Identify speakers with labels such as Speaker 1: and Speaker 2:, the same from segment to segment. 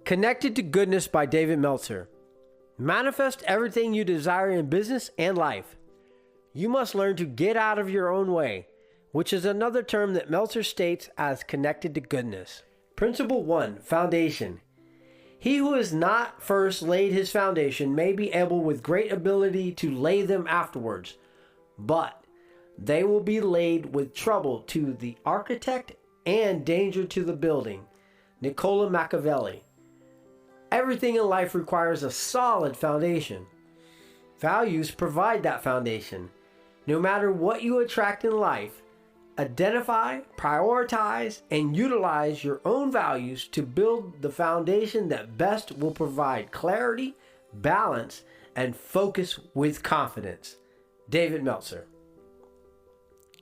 Speaker 1: Connected to Goodness by Dave Meltzer. Manifest everything you desire in business and life. You must learn to get out of your own way, which is another term that Meltzer states as connected to goodness. Principle 1, Foundation. He who has not first laid his foundation may be able with great ability to lay them afterwards, but they will be laid with trouble to the architect and danger to the building. Niccolo Machiavelli. Everything in life requires a solid foundation. Values provide that foundation. No matter what you attract in life, identify, prioritize, and utilize your own values to build the foundation that best will provide clarity, balance, and focus with confidence. Dave Meltzer.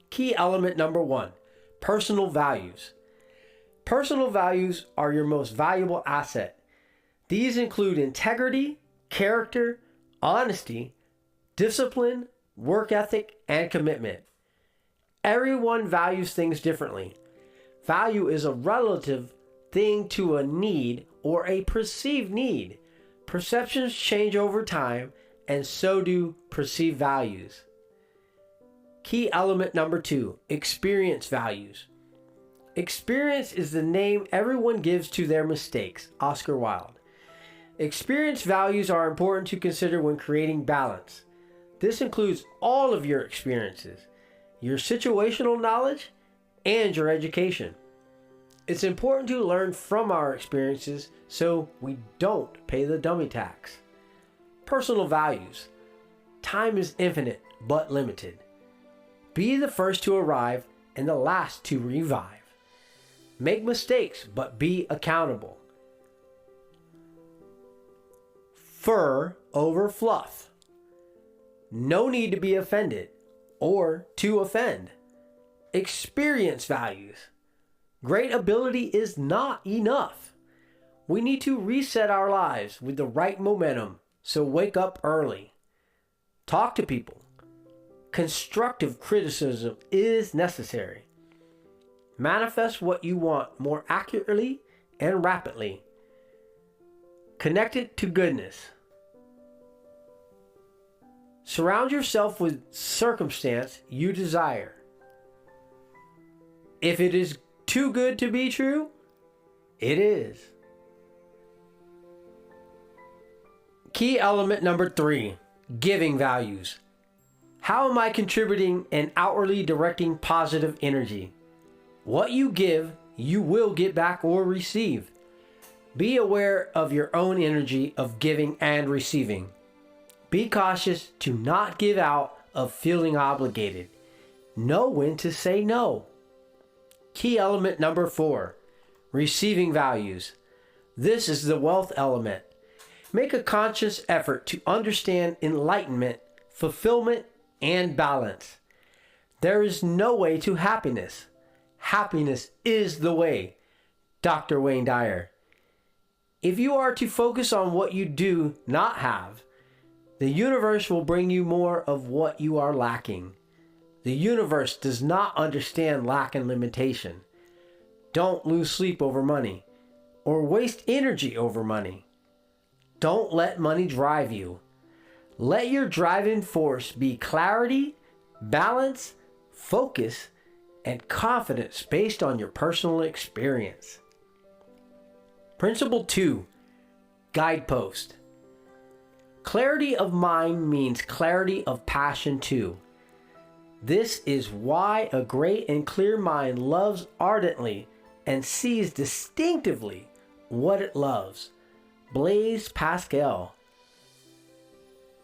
Speaker 1: Key element number 1, personal values. Personal values are your most valuable asset. These include integrity, character, honesty, discipline, work ethic, and commitment. Everyone values things differently. Value is a relative thing to a need or a perceived need. Perceptions change over time, and so do perceived values. Key element number 2, experience values. Experience is the name everyone gives to their mistakes. Oscar Wilde. Experience values are important to consider when creating balance. This includes all of your experiences, your situational knowledge, and your education. It's important to learn from our experiences so we don't pay the dummy tax. Personal values. Time is infinite but limited. Be the first to arrive and the last to revive. Make mistakes but be accountable. Fur over fluff. No need to be offended or to offend. Experience values. Great ability is not enough. We need to reset our lives with the right momentum, so wake up early. Talk to people. Constructive criticism is necessary. Manifest what you want more accurately and rapidly. Connected to goodness. Surround yourself with circumstance you desire. If it is too good to be true, it is. Key element number 3, giving values. How am I contributing and outwardly directing positive energy? What you give, you will get back or receive. Be aware of your own energy of giving and receiving. Be cautious to not give out of feeling obligated. Know when to say no. Key element number 4, receiving values. This is the wealth element. Make a conscious effort to understand enlightenment, fulfillment, and balance. There is no way to happiness. Happiness is the way. Dr. Wayne Dyer. If you are to focus on what you do not have, the universe will bring you more of what you are lacking. The universe does not understand lack and limitation. Don't lose sleep over money or waste energy over money. Don't let money drive you. Let your driving force be clarity, balance, focus, and confidence based on your personal experience. Principle 2, guidepost. Clarity of mind means clarity of passion too. This is why a great and clear mind loves ardently and sees distinctively what it loves. Blaise Pascal.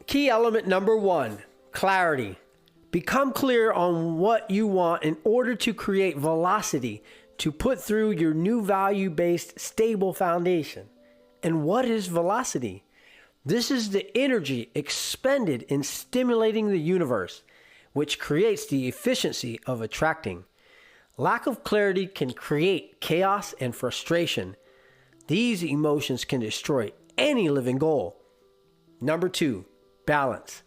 Speaker 1: Key element number 1, clarity. Become clear on what you want in order to create velocity to put through your new value-based stable foundation. And what is velocity? This is the energy expended in stimulating the universe, which creates the efficiency of attracting. Lack of clarity can create chaos and frustration. These emotions can destroy any living goal. Number 2, balance.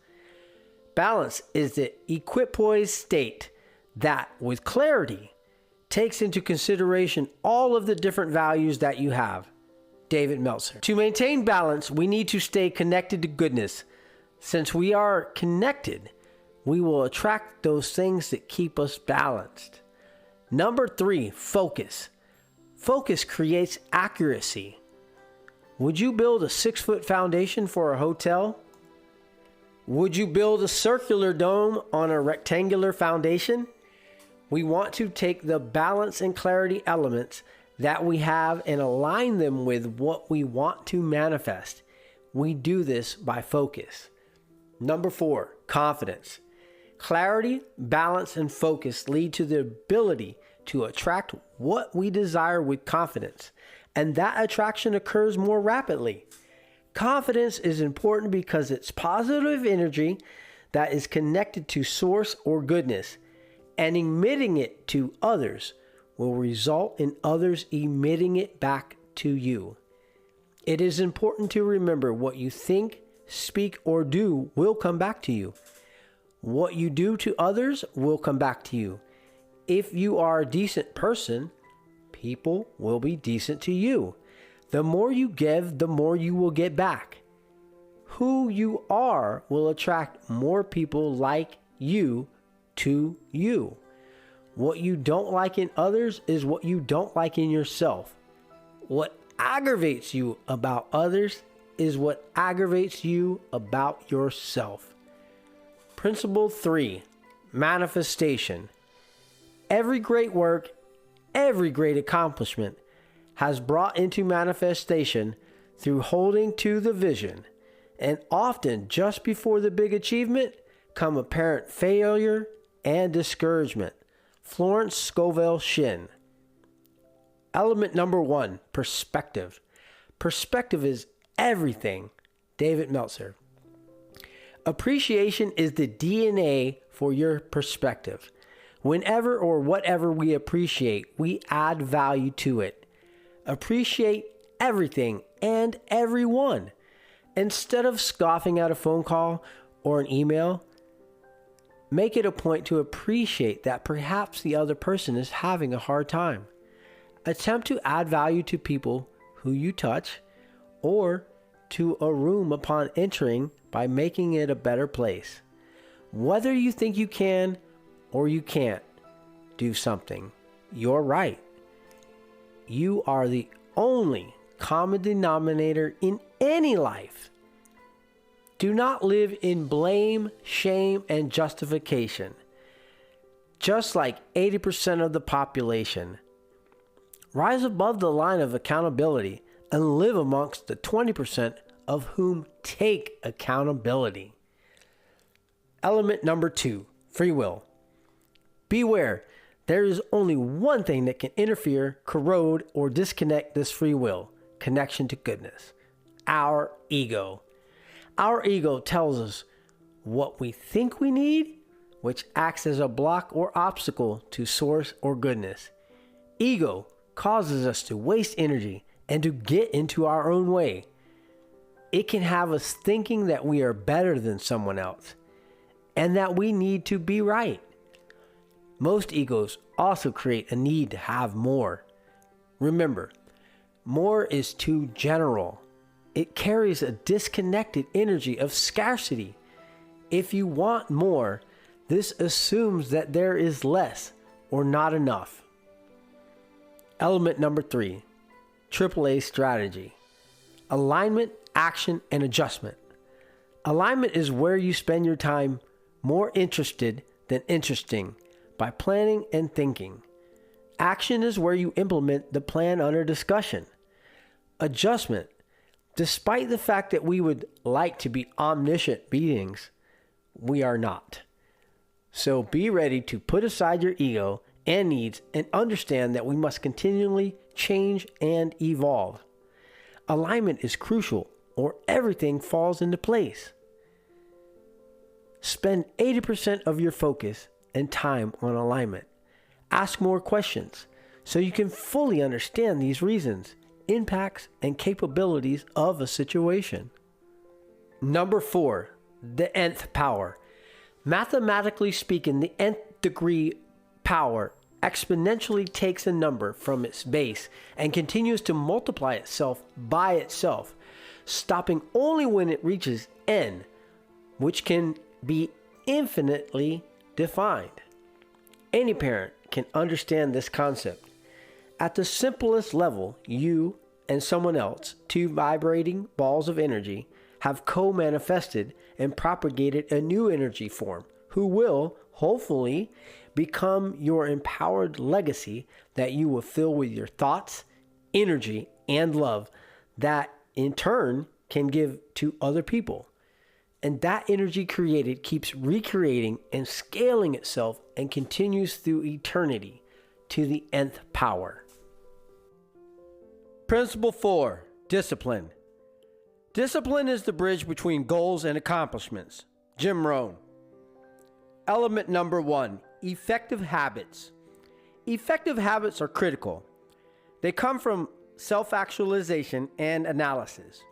Speaker 1: Balance is the equipoised state that, with clarity, takes into consideration all of the different values that you have. David Meltzer. To maintain balance, we need to stay connected to goodness. Since we are connected, we will attract those things that keep us balanced. Number 3, focus. Focus creates accuracy. Would you build a 6-foot foundation for a hotel? Would you build a circular dome on a rectangular foundation? We want to take the balance and clarity elements that we have and align them with what we want to manifest. We do this by focus. Number 4, confidence. Clarity, balance, and focus lead to the ability to attract what we desire with confidence, and that attraction occurs more rapidly. Confidence is important because it's positive energy that is connected to source or goodness, and emitting it to others will result in others emitting it back to you. It is important to remember what you think, speak, or do will come back to you. What you do to others will come back to you. If you are a decent person, people will be decent to you. The more you give, the more you will get back. Who you are will attract more people like you to you. What you don't like in others is what you don't like in yourself. What aggravates you about others is what aggravates you about yourself. Principle 3, manifestation. Every great work, every great accomplishment has brought into manifestation through holding to the vision, and often just before the big achievement come apparent failure and discouragement. Florence Scovel Shinn. Element number 1, perspective. Perspective is everything. David Meltzer. Appreciation is the DNA for your perspective. Whenever or whatever we appreciate, we add value to it. Appreciate everything and everyone. Instead of scoffing at a phone call or an email, make it a point to appreciate that perhaps the other person is having a hard time. Attempt to add value to people who you touch or to a room upon entering by making it a better place. Whether you think you can or you can't do something, you're right. You are the only common denominator in any life. Do not live in blame, shame, and justification. Just like 80% of the population, rise above the line of accountability and live amongst the 20% of whom take accountability. Element number 2, free will. Beware, there is only one thing that can interfere, corrode, or disconnect this free will: connection to goodness. Our ego. Our ego tells us what we think we need, which acts as a block or obstacle to source or goodness. Ego causes us to waste energy and to get into our own way. It can have us thinking that we are better than someone else and that we need to be right. Most egos also create a need to have more. Remember, more is too general. It carries a disconnected energy of scarcity. If you want more, this assumes that there is less or not enough. Element number 3, AAA strategy. Alignment, action, and adjustment. Alignment is where you spend your time more interested than interesting by planning and thinking. Action is where you implement the plan under discussion. Adjustment. Despite the fact that we would like to be omniscient beings, we are not. So be ready to put aside your ego and needs and understand that we must continually change and evolve. Alignment is crucial, or everything falls into place. Spend 80% of your focus and time on alignment. Ask more questions so you can fully understand these reasons, impacts, and capabilities of a situation. Number 4, the nth power. Mathematically speaking, the nth degree power exponentially takes a number from its base and continues to multiply itself by itself, stopping only when it reaches n, which can be infinitely defined. Any parent can understand this concept. At the simplest level, you and someone else, two vibrating balls of energy, have co-manifested and propagated a new energy form who will, hopefully, become your empowered legacy that you will fill with your thoughts, energy, and love that in turn can give to other people. And that energy created keeps recreating and scaling itself and continues through eternity to the nth power. Principle 4, discipline. Discipline is the bridge between goals and accomplishments. Jim Rohn. Element number 1, effective habits. Effective habits are critical. They come from self-actualization and analysis.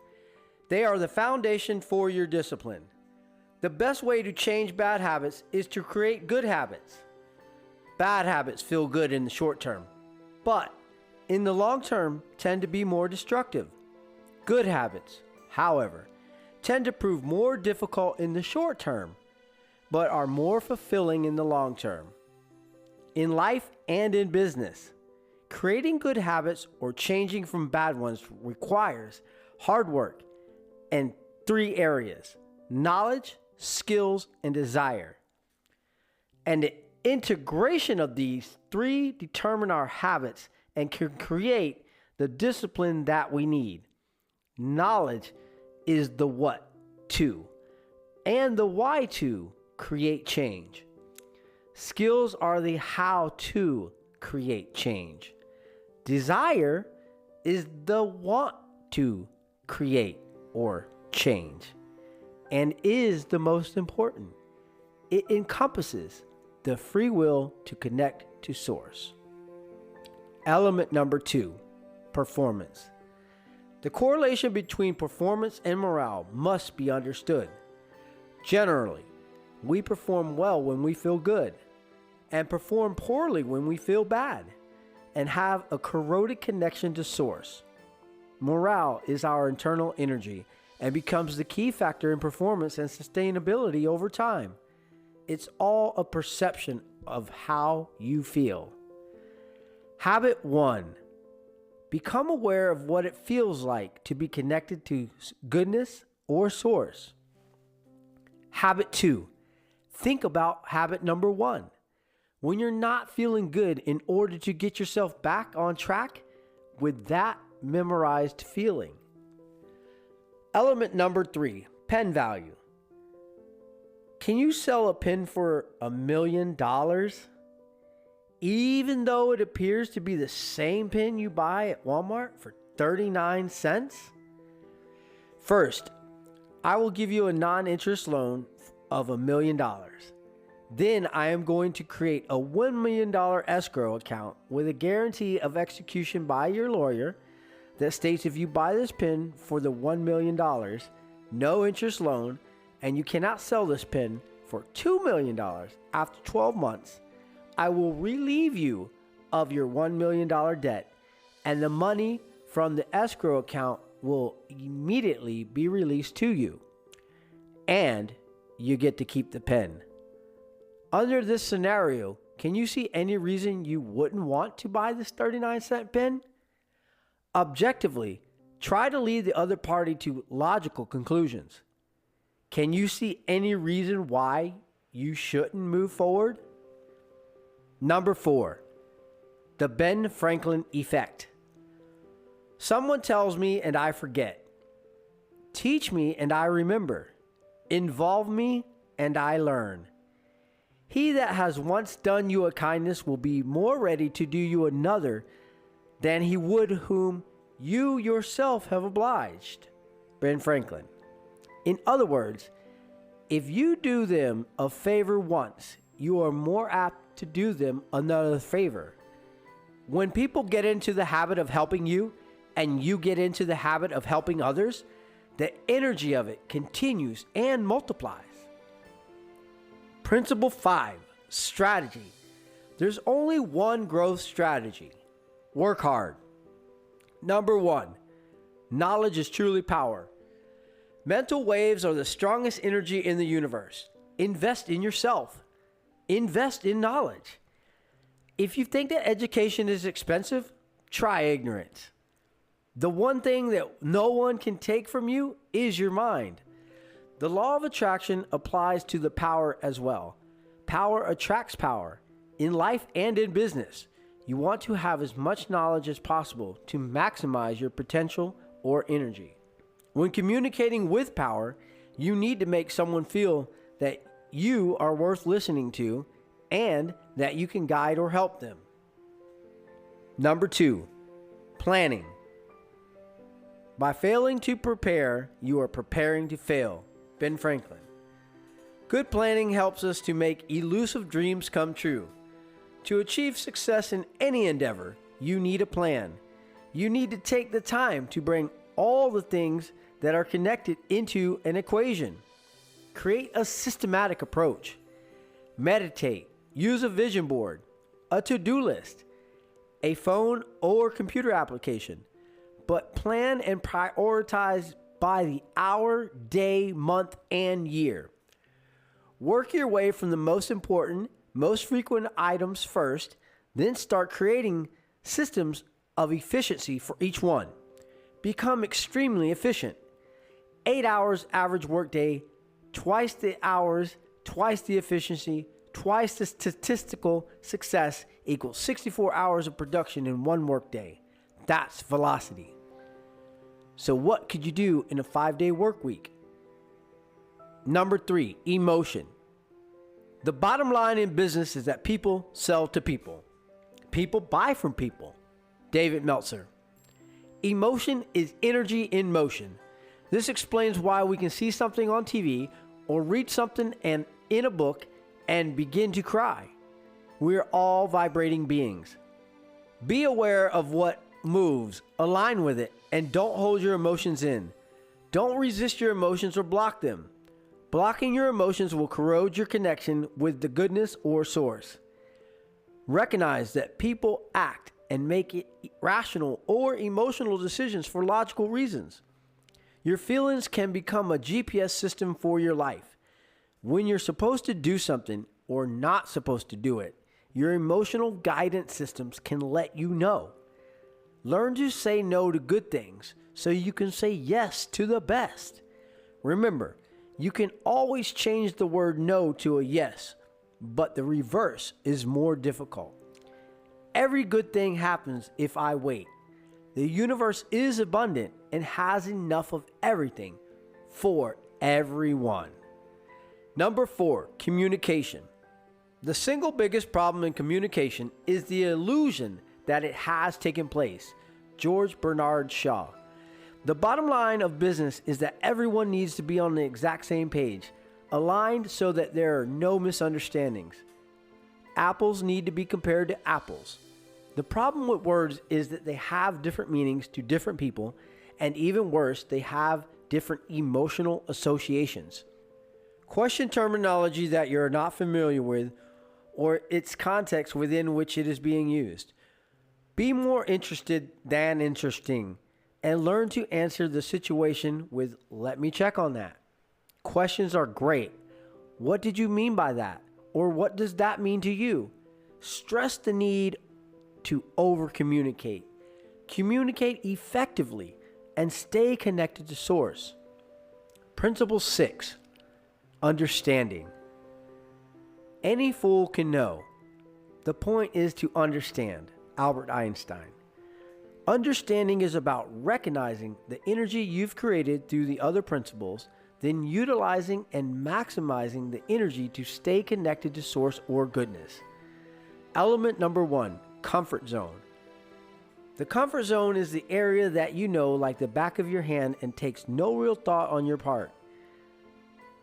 Speaker 1: They are the foundation for your discipline. The best way to change bad habits is to create good habits. Bad habits feel good in the short term, but in the long term tend to be more destructive. Good habits, however, tend to prove more difficult in the short term, but are more fulfilling in the long term. In life and in business, creating good habits or changing from bad ones requires hard work in 3 areas: knowledge, skills, and desire. And the integration of these 3 determine our habits and can create the discipline that we need. Knowledge is the what to, and the why to create change. Skills are the how to create change. Desire is the want to create or change, and is the most important. It encompasses the free will to connect to source. Element number 2, performance. The correlation between performance and morale must be understood. Generally, we perform well when we feel good, and perform poorly when we feel bad, and have a corroded connection to source. Morale is our internal energy and becomes the key factor in performance and sustainability over time. It's all a perception of how you feel. Habit 1. Become aware of what it feels like to be connected to goodness or source. Habit 2. Think about habit number 1. When you're not feeling good, in order to get yourself back on track with that memorized feeling. Element number 3, pen value. Can you sell a pen for $1 million? Even though it appears to be the same pen you buy at Walmart for 39 cents? First, I will give you a non-interest loan of $1 million. Then I am going to create a $1 million escrow account with a guarantee of execution by your lawyer that states if you buy this pen for the $1 million, no interest loan, and you cannot sell this pen for $2 million after 12 months, I will relieve you of your $1 million debt, and the money from the escrow account will immediately be released to you, and you get to keep the pen. Under this scenario, can you see any reason you wouldn't want to buy this 39-cent pen? Objectively, try to lead the other party to logical conclusions. Can you see any reason why you shouldn't move forward? Number 4, the Ben Franklin effect. Someone tells me and I forget. Teach me and I remember. Involve me and I learn. He that has once done you a kindness will be more ready to do you another than he would whom you yourself have obliged. Ben Franklin. In other words, if you do them a favor once, you are more apt to do them another favor. When people get into the habit of helping you, and you get into the habit of helping others, the energy of it continues and multiplies. Principle 5, strategy. There's only one growth strategy. Work hard. Number 1, knowledge is truly power. Mental waves are the strongest energy in the universe. Invest in yourself. Invest in knowledge. If you think that education is expensive, try ignorance. The one thing that no one can take from you is your mind. The law of attraction applies to the power as well. Power attracts power. In life and in business, you want to have as much knowledge as possible to maximize your potential or energy. When communicating with power, you need to make someone feel that you are worth listening to and that you can guide or help them. Number 2, planning. By failing to prepare, you are preparing to fail. Ben Franklin. Good planning helps us to make elusive dreams come true. To achieve success in any endeavor, you need a plan. You need to take the time to bring all the things that are connected into an equation. Create a systematic approach. Meditate. Use a vision board, a to-do list, a phone or computer application. But plan and prioritize by the hour, day, month, and year. Work your way from the most important, most frequent items first, then start creating systems of efficiency for each one. Become extremely efficient. 8 hours average workday, twice the hours, twice the efficiency, twice the statistical success equals 64 hours of production in one workday. That's velocity. So what could you do in a 5-day work week? Number 3, emotion. The bottom line in business is that people sell to people. People buy from people. David Meltzer. Emotion is energy in motion. This explains why we can see something on TV or read something in a book and begin to cry. We're all vibrating beings. Be aware of what moves, align with it, and don't hold your emotions in. Don't resist your emotions or block them. Blocking your emotions will corrode your connection with the goodness or source. Recognize that people act and make rational or emotional decisions for logical reasons. Your feelings can become a GPS system for your life. When you're supposed to do something or not supposed to do it, your emotional guidance systems can let you know. Learn to say no to good things so you can say yes to the best. Remember, you can always change the word no to a yes, but the reverse is more difficult. Every good thing happens if I wait. The universe is abundant and has enough of everything for everyone. Number 4, communication. The single biggest problem in communication is the illusion that it has taken place. George Bernard Shaw. The bottom line of business is that everyone needs to be on the exact same page, aligned so that there are no misunderstandings. Apples need to be compared to apples. The problem with words is that they have different meanings to different people, and even worse, they have different emotional associations. Question terminology that you're not familiar with or its context within which it is being used. Be more interested than interesting, and learn to answer the situation with, "Let me check on that." Questions are great. What did you mean by that? Or what does that mean to you? Stress the need to over-communicate. Communicate effectively and stay connected to source. Principle 6, understanding. Any fool can know. The point is to understand. Albert Einstein. Understanding is about recognizing the energy you've created through the other principles, then utilizing and maximizing the energy to stay connected to source or goodness. Element number 1, comfort zone. The comfort zone is the area that you know like the back of your hand and takes no real thought on your part.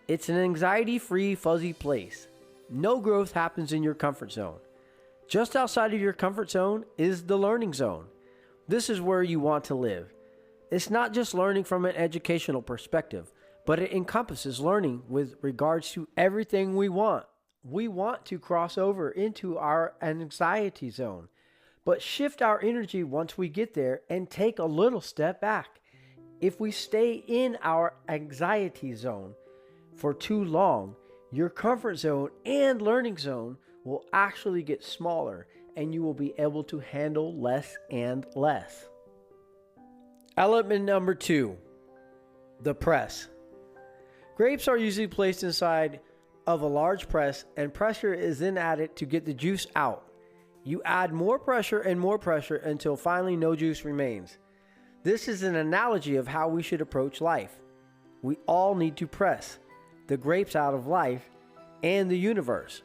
Speaker 1: It's an anxiety-free, fuzzy place. No growth happens in your comfort zone. Just outside of your comfort zone is the learning zone. This is where you want to live. It's not just learning from an educational perspective, but it encompasses learning with regards to everything we want. we want to cross over into our anxiety zone, but shift our energy once we get there and take a little step back. If we stay in our anxiety zone for too long, your comfort zone and learning zone will actually get smaller and you will be able to handle less and less. Element number 2, the press. Grapes are usually placed inside of a large press and pressure is then added to get the juice out. You add more pressure and more pressure until finally no juice remains. This is an analogy of how we should approach life. We all need to press the grapes out of life and the universe.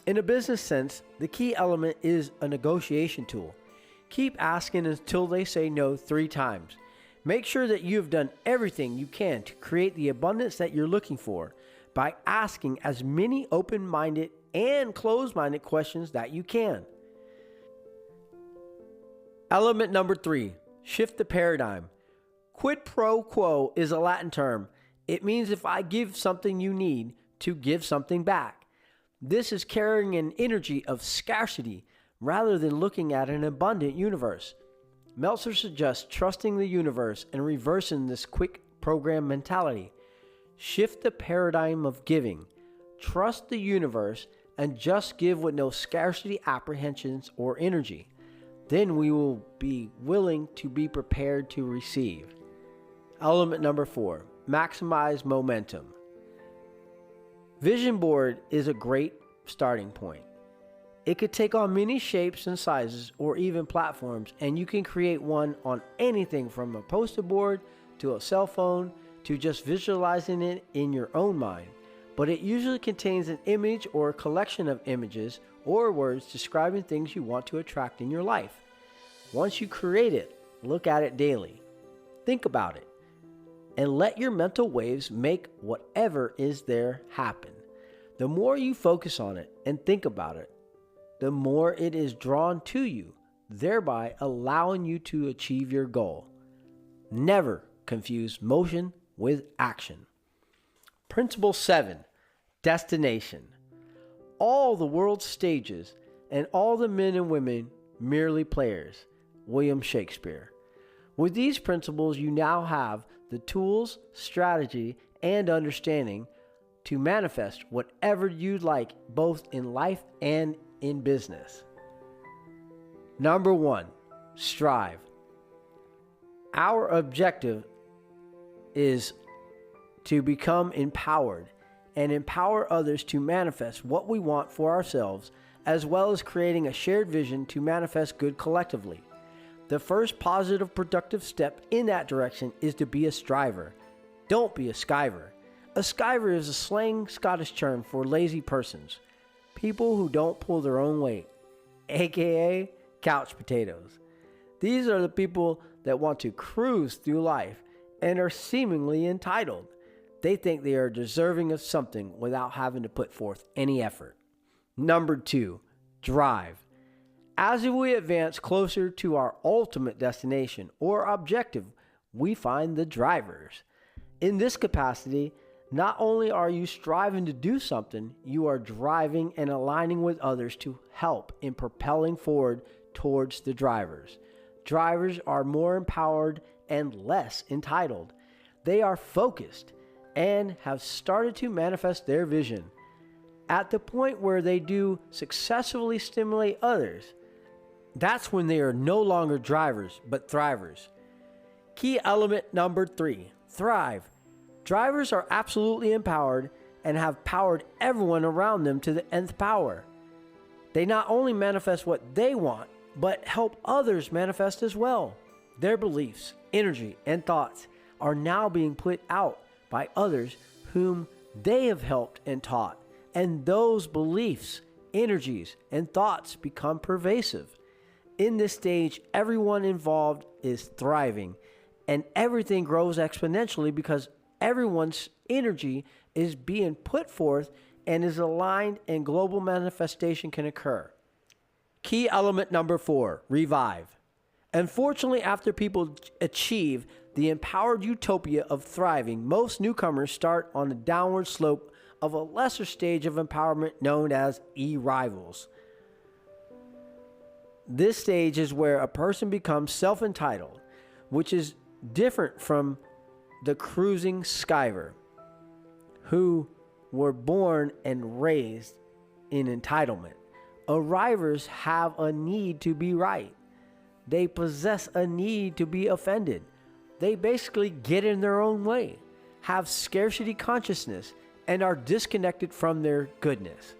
Speaker 1: In a business sense, the key element is a negotiation tool. Keep asking until they say no 3 times. Make sure that you have done everything you can to create the abundance that you're looking for by asking as many open-minded and closed-minded questions that you can. Element number 3, shift the paradigm. Quid pro quo is a Latin term. It means if I give something you need to give something back. This is carrying an energy of scarcity rather than looking at an abundant universe. Meltzer suggests trusting the universe and reversing this quick program mentality. Shift the paradigm of giving. Trust the universe and just give with no scarcity apprehensions or energy. Then we will be willing to be prepared to receive. Element number 4, maximize momentum. Vision board is a great starting point. It could take on many shapes and sizes or even platforms, and you can create one on anything from a poster board to a cell phone to just visualizing it in your own mind. But it usually contains an image or a collection of images or words describing things you want to attract in your life. Once you create it, look at it daily. Think about it. And let your mental waves make whatever is there happen. The more you focus on it and think about it, the more it is drawn to you, thereby allowing you to achieve your goal. Never confuse motion with action. Principle 7, destination. All the world's stages and all the men and women merely players. William Shakespeare. With these principles, you now have the tools, strategy, and understanding to manifest whatever you'd like, both in life and in business. Number 1, strive. Our objective is to become empowered and empower others to manifest what we want for ourselves, as well as creating a shared vision to manifest good collectively. The first positive, productive step in that direction is to be a striver. Don't be a skiver. A skiver is a slang Scottish term for lazy persons, people who don't pull their own weight, aka couch potatoes. These are the people that want to cruise through life and are seemingly entitled. They think they are deserving of something without having to put forth any effort. Number 2, drive. As we advance closer to our ultimate destination or objective, we find the drivers. In this capacity, not only are you striving to do something, you are driving and aligning with others to help in propelling forward towards the drivers. Drivers are more empowered and less entitled. They are focused and have started to manifest their vision. At the point where they do successfully stimulate others, that's when they are no longer drivers, but thrivers. Key element number 3, thrive. Drivers are absolutely empowered and have powered everyone around them to the nth power. They not only manifest what they want, but help others manifest as well. Their beliefs, energy, and thoughts are now being put out by others whom they have helped and taught, and those beliefs, energies, and thoughts become pervasive. In this stage, everyone involved is thriving, and everything grows exponentially because everyone's energy is being put forth and is aligned, and global manifestation can occur. Key element number 4, revive. Unfortunately, after people achieve the empowered utopia of thriving, most newcomers start on a downward slope of a lesser stage of empowerment known as e-rivals. This stage is where a person becomes self-entitled, which is different from the cruising skiver, who were born and raised in entitlement. Arrivers have a need to be right. They possess a need to be offended. They basically get in their own way, have scarcity consciousness, and are disconnected from their goodness.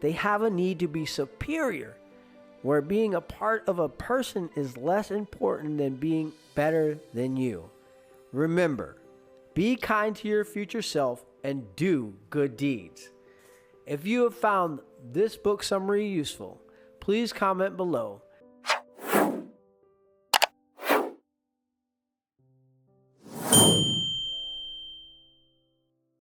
Speaker 1: They have a need to be superior, where being a part of a person is less important than being better than you. Remember, be kind to your future self and do good deeds. If you have found this book summary useful, please comment below